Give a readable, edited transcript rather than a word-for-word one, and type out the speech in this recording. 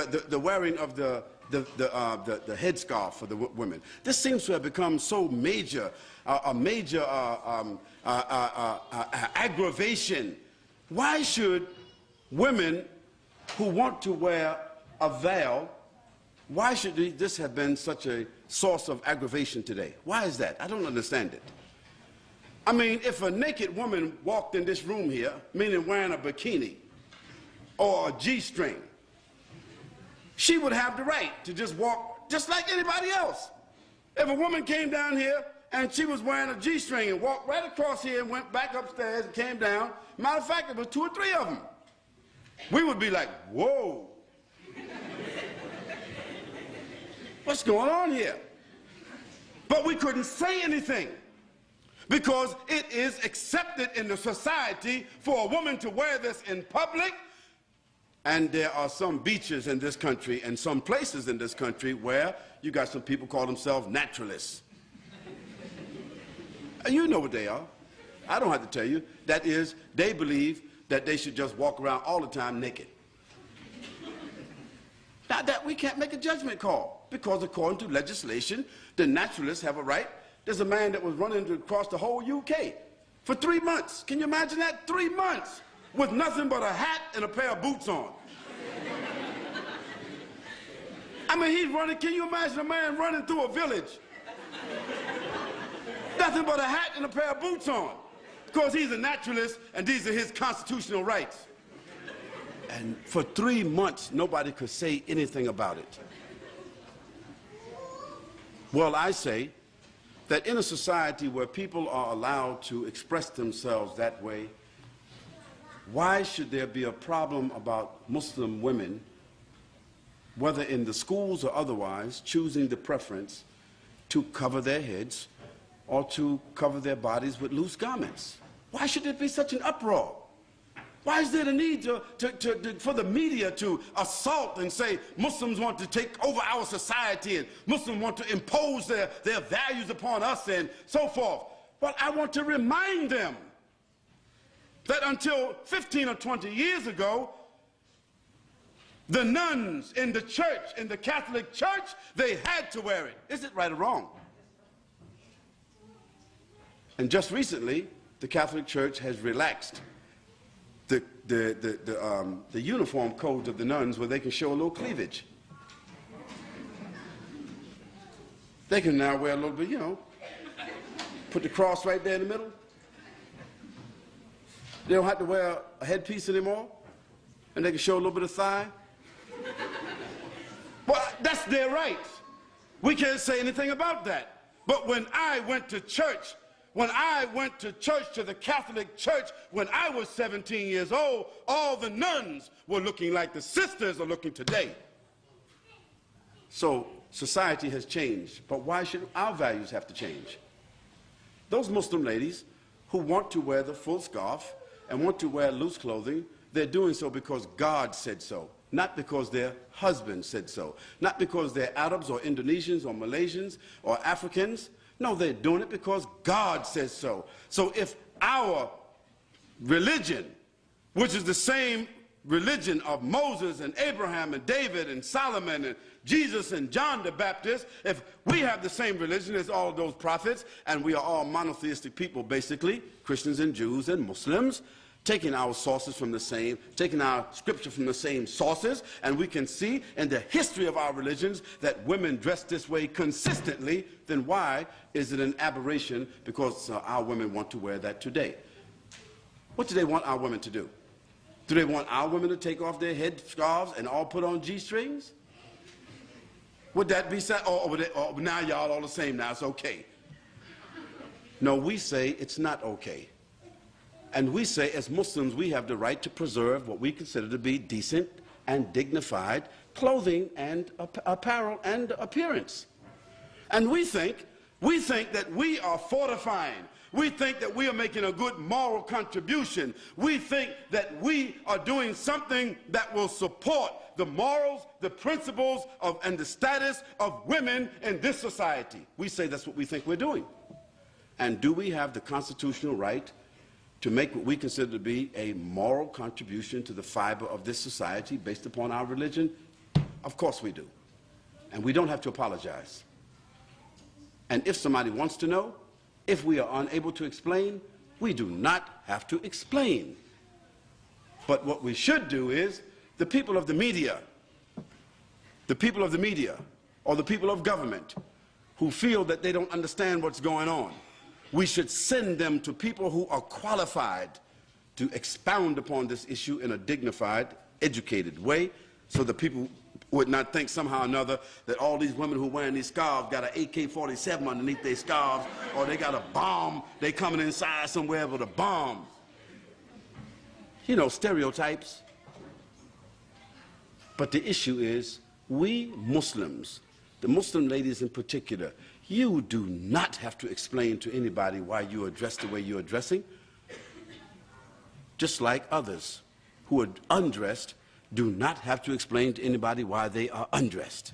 the wearing of the headscarf for the women. This seems to have become so major, a major aggravation. Why should women who want to wear a veil, why should this have been such a source of aggravation today? Why is that? I don't understand it. I mean, if a naked woman walked in this room here, meaning wearing a bikini or a G-string, she would have the right to just walk just like anybody else. If a woman came down here and she was wearing a G-string and walked right across here and went back upstairs and came down, matter of fact, there was 2 or 3 of them, we would be like, whoa. What's going on here? But we couldn't say anything because it is accepted in the society for a woman to wear this in public. And there are some beaches in this country and some places in this country where you got some people call themselves naturalists. You know what they are. I don't have to tell you. That is, they believe that they should just walk around all the time naked. Now that we can't make a judgment call because according to legislation, the naturalists have a right. There's a man that was running across the whole UK for 3 months. Can you imagine that? 3 months with nothing but a hat and a pair of boots on. I mean, he's running. Can you imagine a man running through a village? Nothing but a hat and a pair of boots on. Because he's a naturalist and these are his constitutional rights. And for 3 months, nobody could say anything about it. Well, I say that in a society where people are allowed to express themselves that way, why should there be a problem about Muslim women, whether in the schools or otherwise, choosing the preference to cover their heads or to cover their bodies with loose garments? Why should there be such an uproar? Why is there the need for the media to assault and say Muslims want to take over our society and Muslims want to impose their values upon us and so forth? Well, I want to remind them that until 15 or 20 years ago, the nuns in the church, in the Catholic Church, they had to wear it. Is it right or wrong? And just recently, the Catholic Church has relaxed the uniform codes of the nuns where they can show a little cleavage. They can now wear a little bit, you know, put the cross right there in the middle. They don't have to wear a headpiece anymore, and they can show a little bit of thigh. Well, that's their right. We can't say anything about that. But when I went to church, to the Catholic Church, when I was 17 years old, all the nuns were looking like the sisters are looking today. So society has changed, but why should our values have to change? Those Muslim ladies who want to wear the full scarf and want to wear loose clothing, they're doing so because God said so, not because their husband said so, not because they're Arabs or Indonesians or Malaysians or Africans. No, they're doing it because God says so. So if our religion, which is the same religion of Moses and Abraham and David and Solomon and Jesus and John the Baptist, if we have the same religion as all of those prophets, and we are all monotheistic people basically, Christians and Jews and Muslims, taking our sources from the same, taking our scripture from the same sources, and we can see in the history of our religions that women dress this way consistently, then why is it an aberration because our women want to wear that today? What do they want our women to do? Do they want our women to take off their head scarves and all put on G-strings? Would that be sad? Or now y'all all the same, now it's okay. No, we say it's not okay. And we say, as Muslims, we have the right to preserve what we consider to be decent and dignified clothing and apparel and appearance. And we think that we are fortifying. We think that we are making a good moral contribution. We think that we are doing something that will support the morals, the principles, and the status of women in this society. We say that's what we think we're doing. And do we have the constitutional right to make what we consider to be a moral contribution to the fiber of this society based upon our religion? Of course we do. And we don't have to apologize. And if somebody wants to know, if we are unable to explain, we do not have to explain. But what we should do is, the people of the media, or the people of government who feel that they don't understand what's going on, we should send them to people who are qualified to expound upon this issue in a dignified, educated way, so that people would not think somehow or another that all these women who are wearing these scarves got an AK-47 underneath their scarves, or they got a bomb, they coming inside somewhere with a bomb. You know, stereotypes. But the issue is, we Muslims, the Muslim ladies in particular, you do not have to explain to anybody why you are dressed the way you are dressing. Just like others who are undressed do not have to explain to anybody why they are undressed.